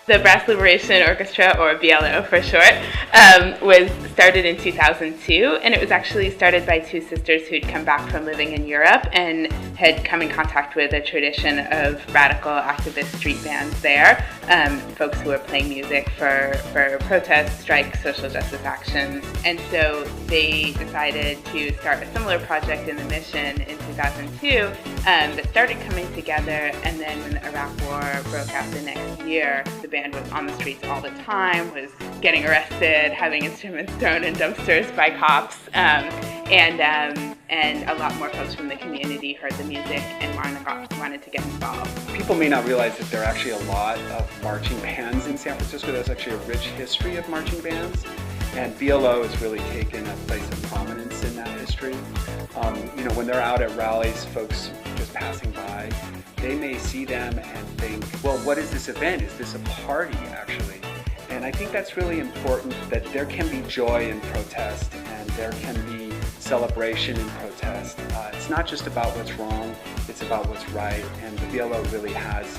The Brass Liberation Orchestra, or BLO for short, was started in 2002, and it was actually started by two sisters who'd come back from living in Europe and had come in contact with a tradition of radical activist street bands there, folks who were playing music for protests, strikes, social justice actions. And so they decided to start a similar project in the Mission in 2002 that started coming together, and then when the Iraq War broke out the next year, the band was on the streets all the time, was getting arrested, having instruments thrown in dumpsters by cops, and a lot more folks from the community heard the music and wanted to get involved. People may not realize that there are actually a lot of marching bands in San Francisco. There's actually a rich history of marching bands, and BLO has really taken a place of prominence in that history. When they're out at rallies, folks just passing by, they may see them and think, well, what is this event? Is this a party, actually? And I think that's really important, that there can be joy in protest and there can be celebration in protest. It's not just about what's wrong, it's about what's right, and the BLO really has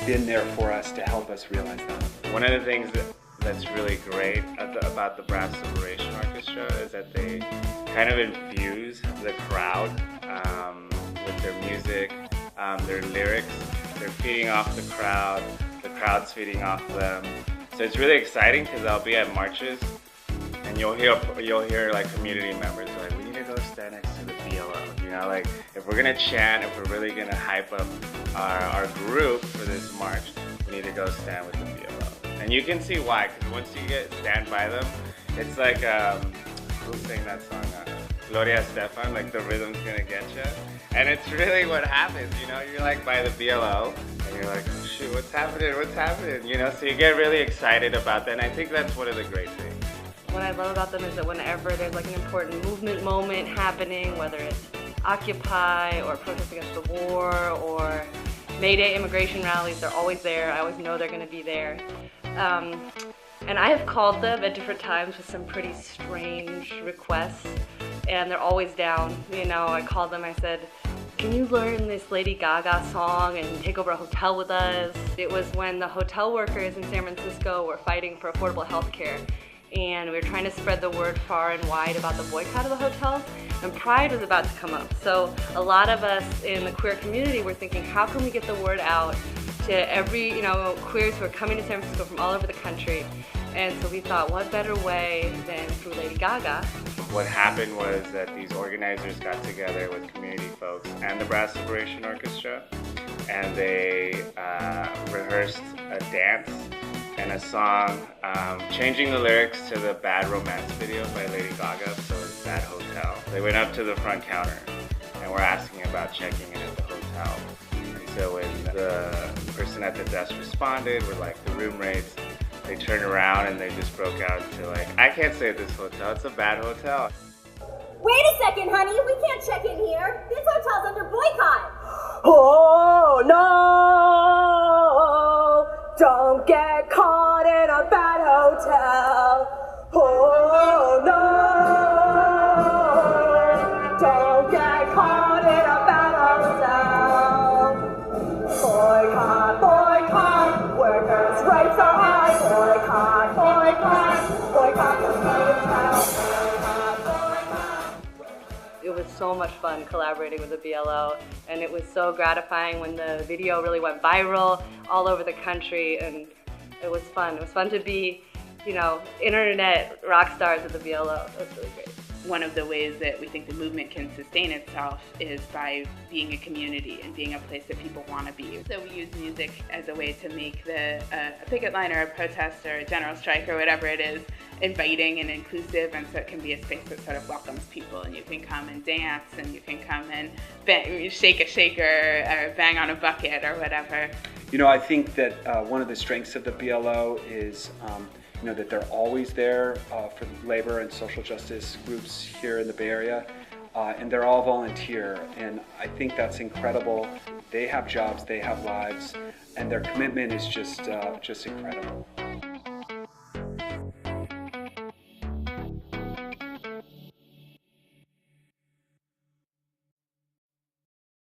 been there for us to help us realize that. One of the things that's really great about the Brass Liberation Orchestra is that they kind of infuse the crowd with their music, their lyrics. They're feeding off the crowd's feeding off them. So it's really exciting because I'll be at marches and you'll hear like community members like, we need to go stand next to the BLO. Like if we're gonna chant, if we're really gonna hype up our group for this march, we need to go stand with the BLO. And you can see why, because once you stand by them, it's like, who sang that song? Gloria Estefan, like the rhythm's gonna get you. And it's really what happens, you're like by the BLO, and you're like, oh shoot, what's happening, so you get really excited about that, and I think that's one of the great things. What I love about them is that whenever there's like an important movement moment happening, whether it's Occupy or protest against the war or May Day immigration rallies, they're always there. I always know they're gonna be there. And I have called them at different times with some pretty strange requests, and they're always down. I called them, I said, can you learn this Lady Gaga song and take over a hotel with us? It was when the hotel workers in San Francisco were fighting for affordable health care, and we were trying to spread the word far and wide about the boycott of the hotels, and Pride was about to come up. So a lot of us in the queer community were thinking, how can we get the word out to every, queers who are coming to San Francisco from all over the country? And so we thought, what better way than through Lady Gaga? What happened was that these organizers got together with community folks and the Brass Liberation Orchestra, and they rehearsed a dance and a song, changing the lyrics to the Bad Romance video by Lady Gaga, so it's Bad Hotel. They went up to the front counter and were asking about checking in at the hotel. And so when the person at the desk responded with like the room rates, they turned around and they just broke out to like, I can't stay at this hotel, it's a bad hotel. Wait a second, honey, we can't check in here. This hotel's under boycott. Oh no, don't get caught in a bad hotel. Oh no, don't get caught in a bad hotel. Boycott, boycott, workers' rights are high. Boycott, boycott, boycott the hotel. It was so much fun collaborating with the BLO, and it was so gratifying when the video really went viral all over the country, and it was fun. It was fun to be, internet rock stars with the BLO. It was really great. One of the ways that we think the movement can sustain itself is by being a community and being a place that people want to be. So we use music as a way to make a picket line or a protest or a general strike or whatever it is inviting and inclusive, and so it can be a space that sort of welcomes people, and you can come and dance, and you can come and shake a shaker or bang on a bucket or whatever. I think that one of the strengths of the BLO is that they're always there for labor and social justice groups here in the Bay Area, and they're all volunteer, and I think that's incredible. They have jobs, they have lives, and their commitment is just incredible.